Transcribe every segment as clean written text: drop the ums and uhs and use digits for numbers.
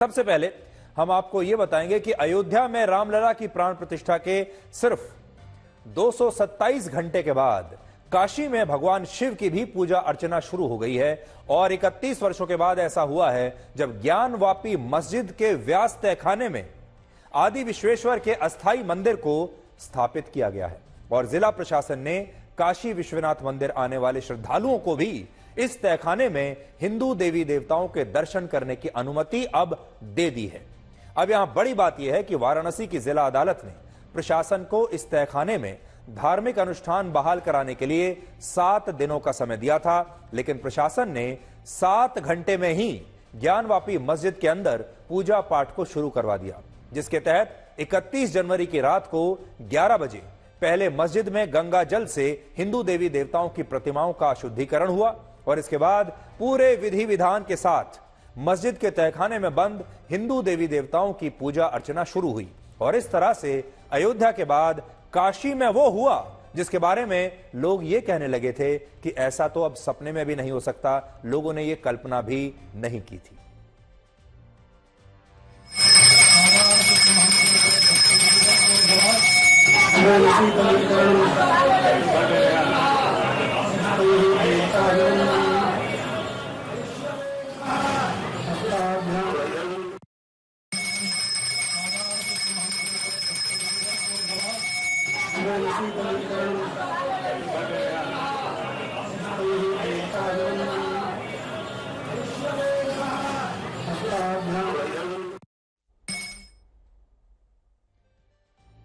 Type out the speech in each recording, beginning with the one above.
सबसे पहले हम आपको यह बताएंगे कि अयोध्या में रामलला की प्राण प्रतिष्ठा के सिर्फ 227 घंटे के बाद काशी में भगवान शिव की भी पूजा अर्चना शुरू हो गई है और 31 वर्षों के बाद ऐसा हुआ है जब ज्ञानवापी मस्जिद के व्यास तहखाने में आदि विश्वेश्वर के अस्थाई मंदिर को स्थापित किया गया है और जिला प्रशासन ने काशी विश्वनाथ मंदिर आने वाले श्रद्धालुओं को भी इस तहखाने में हिंदू देवी देवताओं के दर्शन करने की अनुमति अब दे दी है। अब यहां बड़ी बात यह है कि वाराणसी की जिला अदालत ने प्रशासन को इस तहखाने में धार्मिक अनुष्ठान बहाल कराने के लिए 7 दिनों का समय दिया था, लेकिन प्रशासन ने 7 घंटे में ही ज्ञानवापी मस्जिद के अंदर पूजा पाठ को शुरू करवा दिया, जिसके तहत 31 जनवरी की रात को 11 बजे पहले मस्जिद में गंगा जल से हिंदू देवी देवताओं की प्रतिमाओं का शुद्धिकरण हुआ और इसके बाद पूरे विधि विधान के साथ मस्जिद के तहखाने में बंद हिंदू देवी देवताओं की पूजा अर्चना शुरू हुई और इस तरह से अयोध्या के बाद काशी में वो हुआ जिसके बारे में लोग ये कहने लगे थे कि ऐसा तो अब सपने में भी नहीं हो सकता, लोगों ने ये कल्पना भी नहीं की थी।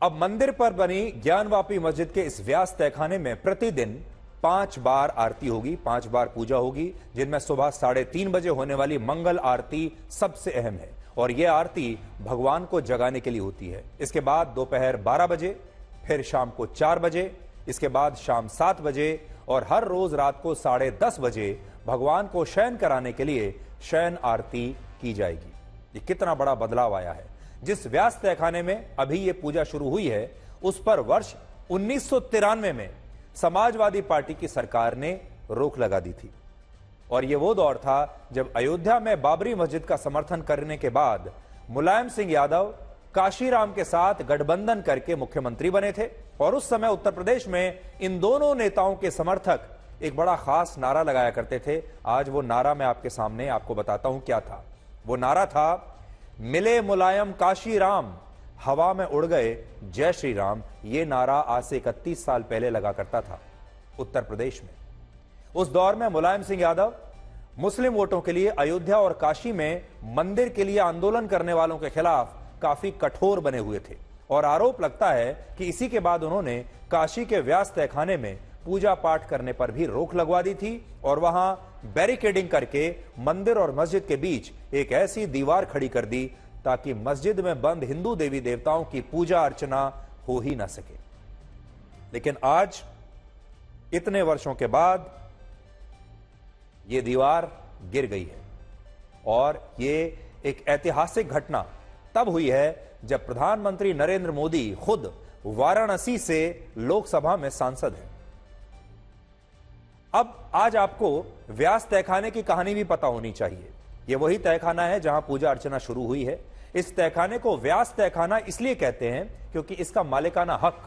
अब मंदिर पर बनी ज्ञानवापी मस्जिद के इस व्यास तहखाने में प्रतिदिन 5 बार आरती होगी, 5 बार पूजा होगी, जिनमें सुबह 3:30 बजे होने वाली मंगल आरती सबसे अहम है और यह आरती भगवान को जगाने के लिए होती है। इसके बाद दोपहर 12 बजे, फिर शाम को 4 बजे, इसके बाद शाम 7 बजे और हर रोज रात को 10:30 बजे भगवान को शयन कराने के लिए शयन आरती की जाएगी। ये कितना बड़ा बदलाव आया है। जिस व्यास तहखाने में अभी ये पूजा शुरू हुई है उस पर वर्ष 1993 में समाजवादी पार्टी की सरकार ने रोक लगा दी थी और यह वो दौर था जब अयोध्या में बाबरी मस्जिद का समर्थन करने के बाद मुलायम सिंह यादव काशीराम के साथ गठबंधन करके मुख्यमंत्री बने थे और उस समय उत्तर प्रदेश में इन दोनों नेताओं के समर्थक एक बड़ा खास नारा लगाया करते थे। आज वो नारा मैं आपके सामने आपको बताता हूं क्या था। वो नारा था, मिले मुलायम काशी राम, हवा में उड़ गए जय श्री राम। ये नारा आज से 31 साल पहले लगा करता था उत्तर प्रदेश में। उस दौर में मुलायम सिंह यादव मुस्लिम वोटों के लिए अयोध्या और काशी में मंदिर के लिए आंदोलन करने वालों के खिलाफ काफी कठोर बने हुए थे और आरोप लगता है कि इसी के बाद उन्होंने काशी के व्यास तहखाने में पूजा पाठ करने पर भी रोक लगवा दी थी और वहां बैरिकेडिंग करके मंदिर और मस्जिद के बीच एक ऐसी दीवार खड़ी कर दी ताकि मस्जिद में बंद हिंदू देवी देवताओं की पूजा अर्चना हो ही ना सके। लेकिन आज इतने वर्षों के बाद यह दीवार गिर गई है और यह एक ऐतिहासिक घटना तब हुई है जब प्रधानमंत्री नरेंद्र मोदी खुद वाराणसी से लोकसभा में सांसद हैं। अब आज आपको व्यास तहखाने की कहानी भी पता होनी चाहिए। यह वही तहखाना है जहां पूजा अर्चना शुरू हुई है। इस तहखाने को व्यास तहखाना इसलिए कहते हैं क्योंकि इसका मालिकाना हक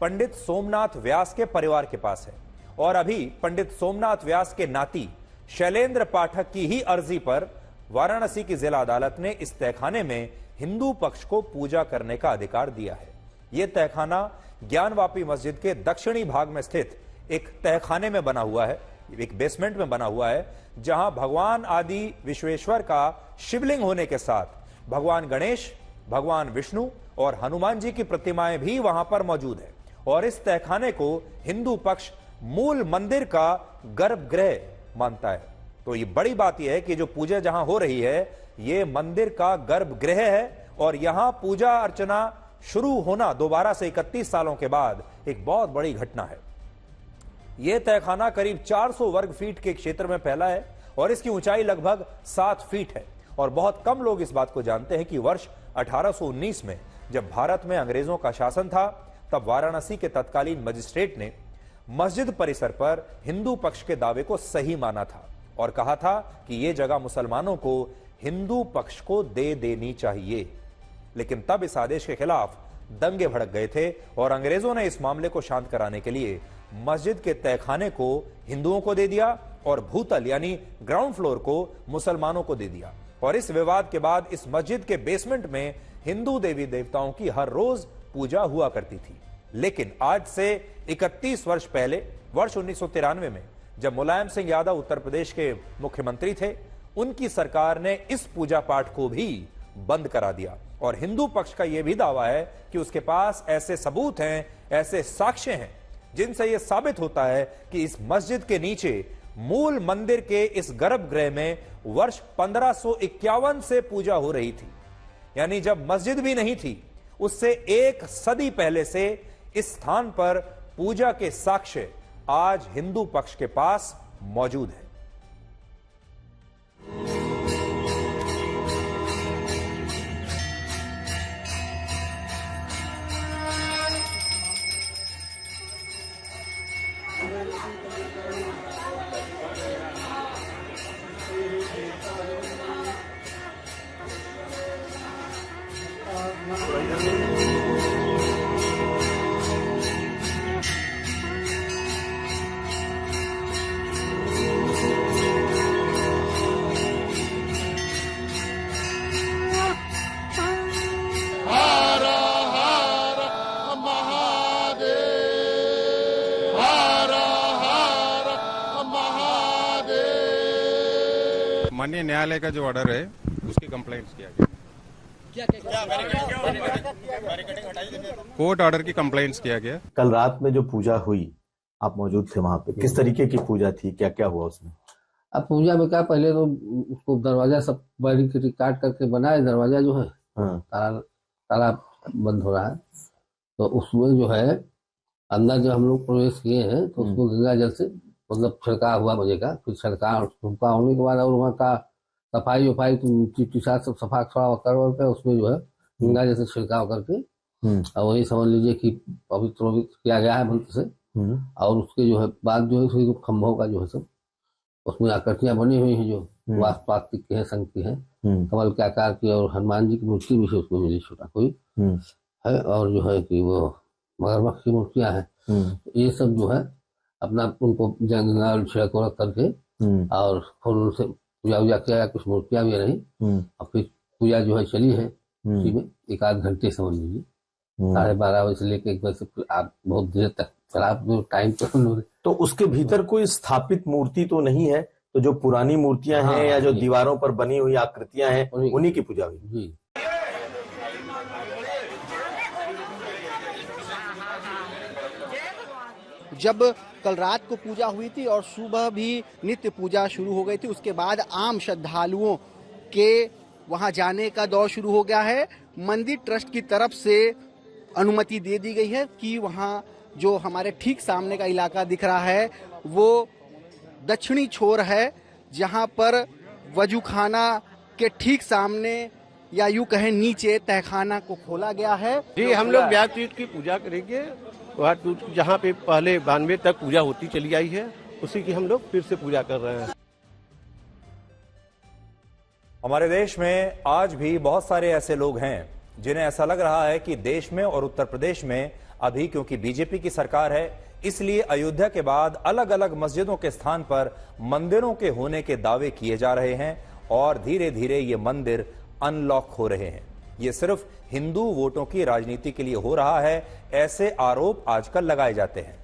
पंडित सोमनाथ व्यास के परिवार के पास है और अभी पंडित सोमनाथ व्यास के नाती शैलेंद्र पाठक की ही अर्जी पर वाराणसी की जिला अदालत ने इस तहखाने में हिंदू पक्ष को पूजा करने का अधिकार दिया है। यह तहखाना ज्ञानवापी मस्जिद के दक्षिणी भाग में स्थित एक तहखाने में बना हुआ है, एक बेसमेंट में बना हुआ है, जहां भगवान आदि विश्वेश्वर का शिवलिंग होने के साथ भगवान गणेश, भगवान विष्णु और हनुमान जी की प्रतिमाएं भी वहां पर मौजूद है और इस तहखाने को हिंदू पक्ष मूल मंदिर का गर्भगृह मानता है। तो ये बड़ी बात यह है कि जो पूजा जहां हो रही है ये मंदिर का गर्भगृह है और यहां पूजा अर्चना शुरू होना दोबारा से 31 सालों के बाद एक बहुत बड़ी घटना है। यह तहखाना करीब 400 वर्ग फीट के क्षेत्र में फैला है और इसकी ऊंचाई लगभग 7 फीट है और बहुत कम लोग इस बात को जानते हैं कि वर्ष 1819 में जब भारत में अंग्रेजों का शासन था तब वाराणसी के तत्कालीन मजिस्ट्रेट ने मस्जिद परिसर पर हिंदू पक्ष के दावे को सही माना था और कहा था कि यह जगह मुसलमानों को हिंदू पक्ष को दे देनी चाहिए। लेकिन तब इस आदेश के खिलाफ दंगे भड़क गए थे और अंग्रेजों ने इस मामले को शांत कराने के लिए मस्जिद के तहखाने को हिंदुओं को दे दिया और भूतल यानी ग्राउंड फ्लोर को मुसलमानों को दे दिया। और इस विवाद के बाद इस मस्जिद के बेसमेंट में हिंदू देवी देवताओं की हर रोज पूजा हुआ करती थी। लेकिन आज से 31 वर्ष पहले वर्ष 1993 में जब मुलायम सिंह यादव उत्तर प्रदेश के मुख्यमंत्री थे, उनकी सरकार ने इस पूजा पाठ को भी बंद करा दिया। और हिंदू पक्ष का यह भी दावा है कि उसके पास ऐसे सबूत हैं, ऐसे साक्ष्य हैं जिनसे यह साबित होता है कि इस मस्जिद के नीचे मूल मंदिर के इस गर्भगृह में वर्ष 1551 से पूजा हो रही थी। यानी जब मस्जिद भी नहीं थी, उससे 1 सदी पहले से इस स्थान पर पूजा के साक्ष्य आज हिंदू पक्ष के पास मौजूद है। माननीय न्यायालय का जो ऑर्डर है उसकी कंप्लेंट्स किया गया। कोर्ट ऑर्डर की कंप्लेंट्स किया गया। कल रात में जो पूजा हुई, आप मौजूद थे वहां पे, किस तरीके की पूजा थी, क्या क्या हुआ उसमें? अब पूजा में क्या, पहले तो उसको दरवाजा सब बैरिकेड काट करके बनाए, दरवाजा जो है ताला बंद हो रहा है, तो उसमें जो है अंदर जो हम लोग प्रवेश किए हैं तो उसको गंगा जल से मतलब छिड़का हुआ बजेगा। फिर छिड़का होने के बाद और वहाँ का सफाई वफाई चिट्टी साथ सब सफा कर उसमें जो है गंगा जल से छिड़काव करके और वही समझ लीजिए कि पवित्र किया गया है मंत्र से। और उसके जो है बाद जो है खंभों का जो है सब उसमें आकृतियां बनी हुई हैं जो वास्तविक की है, संघ की है, कमल के आकार की, और हनुमान जी की मूर्ति भी उसमें मिली छोटा कोई है, और जो है कि वो मगरमच्छ की मूर्तियां हैं। ये सब जो है अपना उनको जंगल छिड़क रख करके और फूल से पूजा वूजा किया, कुछ मूर्तियां भी रही और फिर पूजा जो है चली है उसी में 1 आध घंटे समझ लीजिए, 12:30 बजे से लेकर 1 बजे से आप बहुत देर तक चला टाइम तो उसके भीतर कोई स्थापित मूर्ति तो नहीं है? तो जो पुरानी मूर्तियां हैं या जो दीवारों पर बनी हुई आकृतियां हैं उन्हीं की पूजा हुई? जी। जब कल रात को पूजा हुई थी और सुबह भी नित्य पूजा शुरू हो गई थी, उसके बाद आम श्रद्धालुओं के वहां जाने का दौर शुरू हो गया है। मंदिर ट्रस्ट की तरफ से अनुमति दे दी गई है कि वहां जो हमारे ठीक सामने का इलाका दिख रहा है वो दक्षिणी छोर है, जहां पर वजूखाना के ठीक सामने या यूं कहें नीचे तहखाना को खोला गया है। जी, हम लोग व्यासपीठ की पूजा करेंगे, जहाँ पे पहले 92 तक पूजा होती चली आई है उसी की हम लोग फिर से पूजा कर रहे हैं। हमारे देश में आज भी बहुत सारे ऐसे लोग हैं जिन्हें ऐसा लग रहा है कि देश में और उत्तर प्रदेश में अभी क्योंकि बीजेपी की सरकार है इसलिए अयोध्या के बाद अलग अलग मस्जिदों के स्थान पर मंदिरों के होने के दावे किए जा रहे हैं और धीरे धीरे ये मंदिर अनलॉक हो रहे हैं। ये सिर्फ हिंदू वोटों की राजनीति के लिए हो रहा है, ऐसे आरोप आजकल लगाए जाते हैं।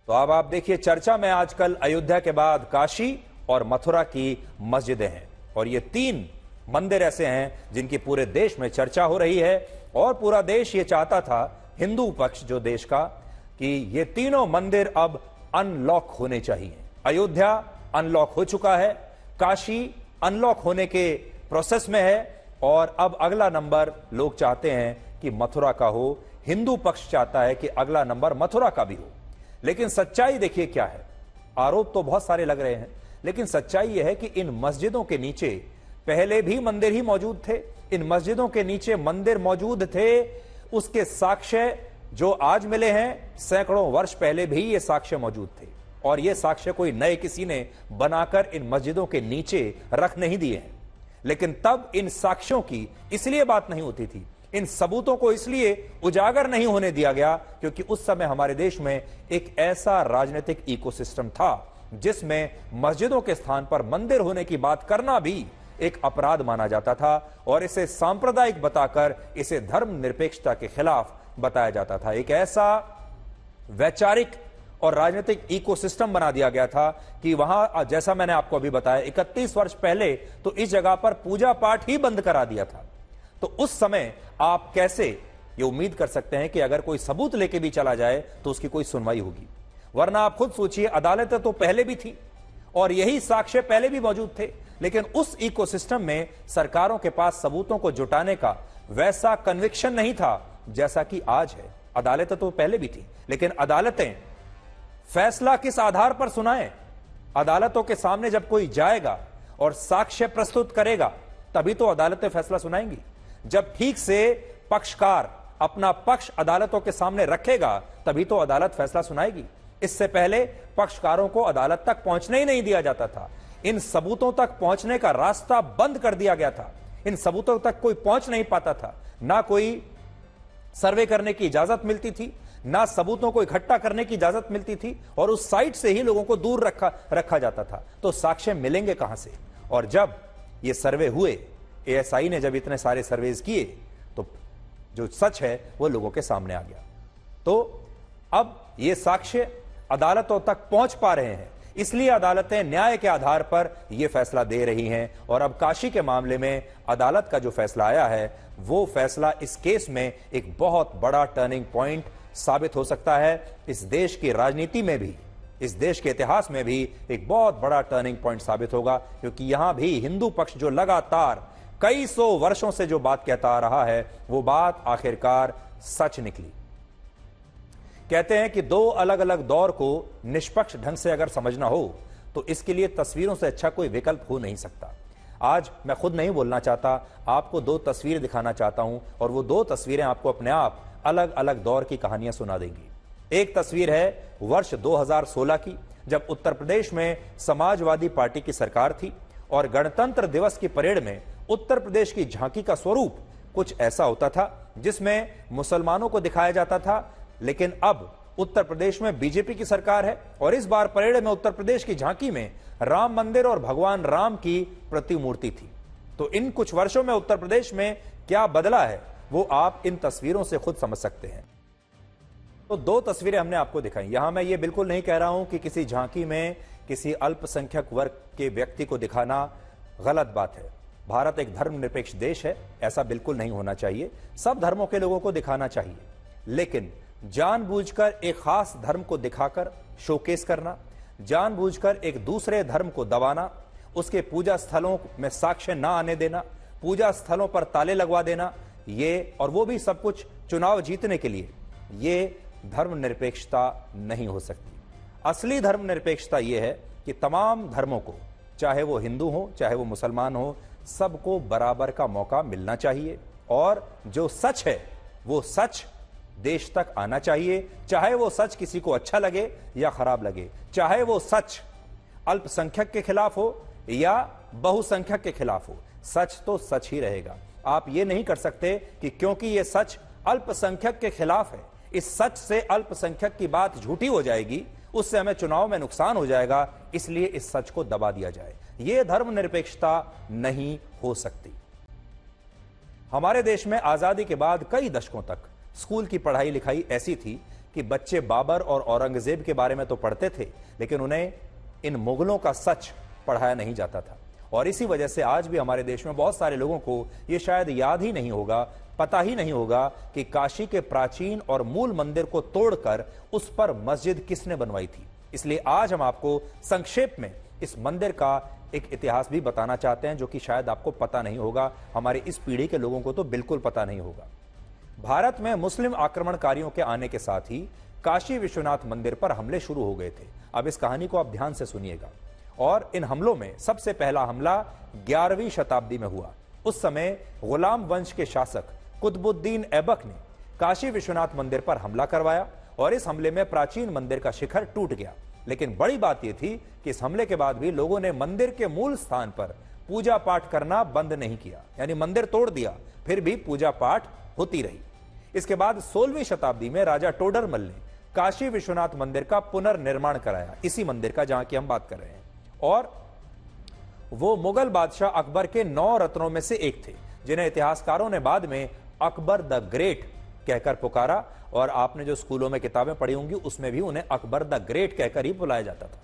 तो अब आप देखिए, चर्चा में आजकल अयोध्या के बाद काशी और मथुरा की मस्जिदें हैं और ये 3 मंदिर ऐसे हैं जिनकी पूरे देश में चर्चा हो रही है और पूरा देश ये चाहता था, हिंदू पक्ष जो देश का, कि ये तीनों मंदिर अब अनलॉक होने चाहिए। अयोध्या अनलॉक हो चुका है, काशी अनलॉक होने के प्रोसेस में है और अब अगला नंबर लोग चाहते हैं कि मथुरा का हो। हिंदू पक्ष चाहता है कि अगला नंबर मथुरा का भी हो। लेकिन सच्चाई देखिए क्या है। आरोप तो बहुत सारे लग रहे हैं, लेकिन सच्चाई यह है कि इन मस्जिदों के नीचे पहले भी मंदिर ही मौजूद थे। इन मस्जिदों के नीचे मंदिर मौजूद थे, उसके साक्ष्य जो आज मिले हैं, सैकड़ों वर्ष पहले भी ये साक्ष्य मौजूद थे और ये साक्ष्य कोई नए किसी ने बनाकर इन मस्जिदों के नीचे रख नहीं दिए हैं। लेकिन तब इन साक्ष्यों की इसलिए बात नहीं होती थी, इन सबूतों को इसलिए उजागर नहीं होने दिया गया क्योंकि उस समय हमारे देश में एक ऐसा राजनीतिक इकोसिस्टम था जिसमें मस्जिदों के स्थान पर मंदिर होने की बात करना भी एक अपराध माना जाता था और इसे सांप्रदायिक बताकर इसे धर्मनिरपेक्षता के खिलाफ बताया जाता था। एक ऐसा वैचारिक और राजनीतिक इकोसिस्टम बना दिया गया था कि वहां, जैसा मैंने आपको अभी बताया, 31 वर्ष पहले तो इस जगह पर पूजा पाठ ही बंद करा दिया था। तो उस समय आप कैसे ये उम्मीद कर सकते हैं कि अगर कोई सबूत लेके भी चला जाए तो उसकी कोई सुनवाई होगी? वरना आप खुद सोचिए, अदालतें तो पहले भी थी और यही साक्ष्य पहले भी मौजूद थे, लेकिन उस इकोसिस्टम में सरकारों के पास सबूतों को जुटाने का वैसा कन्विक्शन नहीं था जैसा कि आज है। अदालतें तो पहले भी थी, लेकिन अदालतें फैसला किस आधार पर सुनाएं? अदालतों के सामने जब कोई जाएगा और साक्ष्य प्रस्तुत करेगा तभी तो अदालतें फैसला सुनाएंगी। जब ठीक से पक्षकार अपना पक्ष अदालतों के सामने रखेगा तभी तो अदालत फैसला सुनाएगी। इससे पहले पक्षकारों को अदालत तक पहुंचने ही नहीं दिया जाता था। इन सबूतों तक पहुंचने का रास्ता बंद कर दिया गया था। इन सबूतों तक कोई पहुंच नहीं पाता था, ना कोई सर्वे करने की इजाजत मिलती थी, ना सबूतों को इकट्ठा करने की इजाजत मिलती थी और उस साइट से ही लोगों को दूर रखा जाता था। तो साक्ष्य मिलेंगे कहां से? और जब ये सर्वे हुए, एएसआई ने जब इतने सारे सर्वेज किए तो जो सच है वो लोगों के सामने आ गया। तो अब ये साक्ष्य अदालतों तक पहुंच पा रहे हैं, इसलिए अदालतें न्याय के आधार पर यह फैसला दे रही हैं। और अब काशी के मामले में अदालत का जो फैसला आया है वो फैसला इस केस में एक बहुत बड़ा टर्निंग पॉइंट साबित हो सकता है। इस देश की राजनीति में भी, इस देश के इतिहास में भी एक बहुत बड़ा टर्निंग पॉइंट साबित होगा, क्योंकि यहां भी हिंदू पक्ष जो लगातार कई सौ वर्षों से जो बात कहता आ रहा है वो बात आखिरकार सच निकली। कहते हैं कि दो अलग अलग दौर को निष्पक्ष ढंग से अगर समझना हो तो इसके लिए तस्वीरों से अच्छा कोई विकल्प हो नहीं सकता। आज मैं खुद नहीं बोलना चाहता, आपको दो तस्वीरें दिखाना चाहता हूं और वो दो तस्वीरें आपको अपने आप अलग अलग दौर की कहानियां सुना देंगी। एक तस्वीर है वर्ष 2016 की, जब उत्तर प्रदेश में समाजवादी पार्टी की सरकार थी और गणतंत्र दिवस की परेड में उत्तर प्रदेश की झांकी का स्वरूप कुछ ऐसा होता था जिसमें मुसलमानों को दिखाया जाता था। लेकिन अब उत्तर प्रदेश में बीजेपी की सरकार है और इस बार परेड में उत्तर प्रदेश की झांकी में राम मंदिर और भगवान राम की प्रतिमूर्ति थी। तो इन कुछ वर्षों में उत्तर प्रदेश में क्या बदला है वो आप इन तस्वीरों से खुद समझ सकते हैं। तो दो तस्वीरें हमने आपको दिखाई। यहां मैं ये बिल्कुल नहीं कह रहा हूं कि किसी झांकी में किसी अल्पसंख्यक वर्ग के व्यक्ति को दिखाना गलत बात है। भारत एक धर्मनिरपेक्ष देश है, ऐसा बिल्कुल नहीं होना चाहिए। सब धर्मों के लोगों को दिखाना चाहिए, लेकिन जानबूझकर एक खास धर्म को दिखाकर शोकेस करना, जानबूझकर एक दूसरे धर्म को दबाना, उसके पूजा स्थलों में साक्ष्य ना आने देना, पूजा स्थलों पर ताले लगवा देना, ये और वो भी सब कुछ चुनाव जीतने के लिए, ये धर्मनिरपेक्षता नहीं हो सकती। असली धर्मनिरपेक्षता यह है कि तमाम धर्मों को, चाहे वो हिंदू हो चाहे वो मुसलमान हो, सबको बराबर का मौका मिलना चाहिए और जो सच है वो सच देश तक आना चाहिए, चाहे वो सच किसी को अच्छा लगे या खराब लगे, चाहे वो सच अल्पसंख्यक के खिलाफ हो या बहुसंख्यक के खिलाफ हो, सच तो सच ही रहेगा। आप ये नहीं कर सकते कि क्योंकि ये सच अल्पसंख्यक के खिलाफ है, इस सच से अल्पसंख्यक की बात झूठी हो जाएगी, उससे हमें चुनाव में नुकसान हो जाएगा, इसलिए इस सच को दबा दिया जाए। यह धर्मनिरपेक्षता नहीं हो सकती। हमारे देश में आजादी के बाद कई दशकों तक स्कूल की पढ़ाई लिखाई ऐसी थी कि बच्चे बाबर और औरंगजेब के बारे में तो पढ़ते थे, लेकिन उन्हें इन मुगलों का सच पढ़ाया नहीं जाता था। और इसी वजह से आज भी हमारे देश में बहुत सारे लोगों को यह शायद याद ही नहीं होगा, पता ही नहीं होगा कि काशी के प्राचीन और मूल मंदिर को तोड़कर उस पर मस्जिद किसने बनवाई थी। इसलिए आज हम आपको संक्षेप में इस मंदिर का एक इतिहास भी बताना चाहते हैं जो कि शायद आपको पता नहीं होगा, हमारी इस पीढ़ी के लोगों को तो बिल्कुल पता नहीं होगा। भारत में मुस्लिम आक्रमणकारियों के आने के साथ ही काशी विश्वनाथ मंदिर पर हमले शुरू हो गए थे। अब इस कहानी को आप ध्यान से सुनिएगा। और इन हमलों में सबसे पहला हमला 11वीं शताब्दी में हुआ। उस समय गुलाम वंश के शासक कुतुबुद्दीन ऐबक ने काशी विश्वनाथ मंदिर पर हमला करवाया और इस हमले में प्राचीन मंदिर का शिखर टूट गया। लेकिन बड़ी बात यह थी कि इस हमले के बाद भी लोगों ने मंदिर के मूल स्थान पर पूजा पाठ करना बंद नहीं किया, यानी मंदिर तोड़ दिया, फिर भी पूजा पाठ होती रही। इसके बाद 16वीं शताब्दी में राजा टोडरमल ने काशी विश्वनाथ मंदिर का पुनर्निर्माण कराया, इसी मंदिर का जहां की हम बात कर रहे हैं। और वो मुगल बादशाह अकबर के 9 रत्नों में से एक थे, जिन्हें इतिहासकारों ने बाद में अकबर द ग्रेट कहकर पुकारा। और आपने जो स्कूलों में किताबें पढ़ी होंगी उसमें भी उन्हें अकबर द ग्रेट कहकर ही बुलाया जाता था।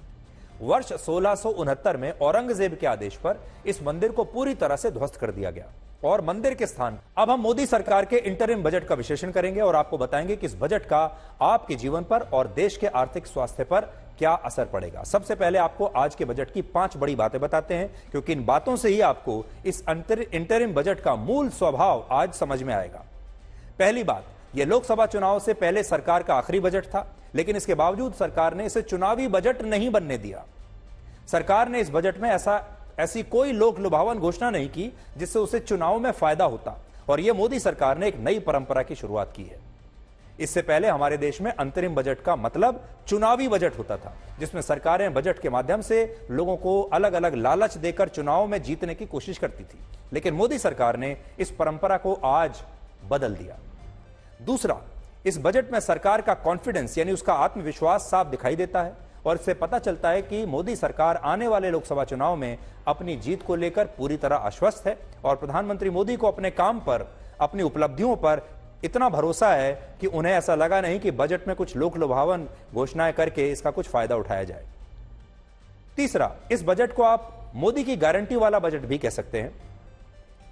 वर्ष 1669 में औरंगजेब के आदेश पर इस मंदिर को पूरी तरह से ध्वस्त कर दिया गया और मंदिर के स्थान। अब हम मोदी सरकार के इंटरिम बजट का विश्लेषण करेंगे और आपको बताएंगे कि इस बजट का आपके जीवन पर और देश के आर्थिक स्वास्थ्य पर क्या असर पड़ेगा। सबसे पहले आपको आज के बजट की 5 बड़ी बातें बताते हैं, क्योंकि इन बातों से ही आपको इस इंटरिम बजट का मूल स्वभाव आज समझ में आएगा। पहली बात, यह लोकसभा चुनाव से पहले सरकार का आखिरी बजट था, लेकिन इसके बावजूद सरकार ने इसे चुनावी बजट नहीं बनने दिया। सरकार ने इस बजट में ऐसी कोई लोक लुभावन घोषणा नहीं की जिससे उसे चुनाव में फायदा होता, और यह मोदी सरकार ने एक नई परंपरा की शुरुआत की है। इससे पहले हमारे देश में अंतरिम बजट का मतलब चुनावी बजट होता था, जिसमें सरकारें बजट के माध्यम से लोगों को अलग अलग लालच देकर चुनाव में जीतने की कोशिश करती थी, लेकिन मोदी सरकार ने इस परंपरा को आज बदल दिया। दूसरा, इस बजट में सरकार का कॉन्फिडेंस यानी उसका आत्मविश्वास साफ दिखाई देता है, और इससे पता चलता है कि मोदी सरकार आने वाले लोकसभा चुनाव में अपनी जीत को लेकर पूरी तरह आश्वस्त है, और प्रधानमंत्री मोदी को अपने काम पर, अपनी उपलब्धियों पर इतना भरोसा है कि उन्हें ऐसा लगा नहीं कि बजट में कुछ लोक लुभावन घोषणाएं करके इसका कुछ फायदा उठाया जाए। तीसरा, इस बजट को आप मोदी की गारंटी वाला बजट भी कह सकते हैं।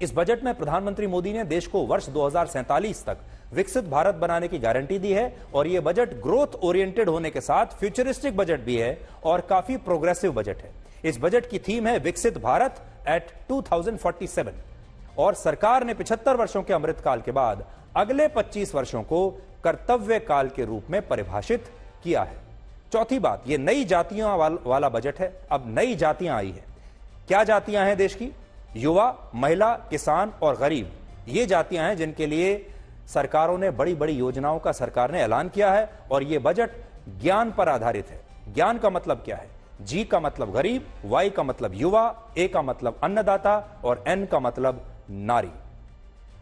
इस बजट में प्रधानमंत्री मोदी ने देश को वर्ष 2047 तक विकसित भारत बनाने की गारंटी दी है, और यह बजट ग्रोथ ओरिएंटेड होने के साथ फ्यूचरिस्टिक बजट भी है और काफी प्रोग्रेसिव बजट है। इस बजट की थीम है विकसित भारत एट 2047, और सरकार ने 75 वर्षों के अमृतकाल के बाद अगले 25 वर्षों को कर्तव्य काल के रूप में परिभाषित किया है। चौथी बात, यह नई जातियों वाला बजट है। अब नई जातियां आई है। क्या जातियां हैं देश की? युवा, महिला, किसान और गरीब, ये जातियां हैं जिनके लिए सरकारों ने बड़ी बड़ी योजनाओं का सरकार ने ऐलान किया है, और यह बजट ज्ञान पर आधारित है। ज्ञान का मतलब क्या है? जी का मतलब गरीब, वाई का मतलब युवा, ए का मतलब अन्नदाता और एन का मतलब नारी।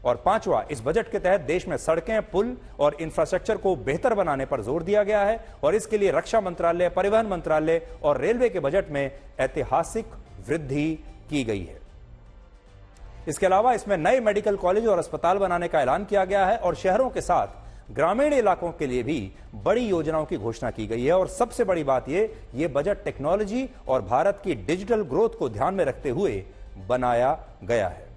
और पांचवा, इस बजट के तहत देश में सड़कें, पुल और इंफ्रास्ट्रक्चर को बेहतर बनाने पर जोर दिया गया है, और इसके लिए रक्षा मंत्रालय, परिवहन मंत्रालय और रेलवे के बजट में ऐतिहासिक वृद्धि की गई है। इसके अलावा इसमें नए मेडिकल कॉलेज और अस्पताल बनाने का ऐलान किया गया है, और शहरों के साथ ग्रामीण इलाकों के लिए भी बड़ी योजनाओं की घोषणा की गई है। और सबसे बड़ी बात ये बजट टेक्नोलॉजी और भारत की डिजिटल ग्रोथ को ध्यान में रखते हुए बनाया गया है।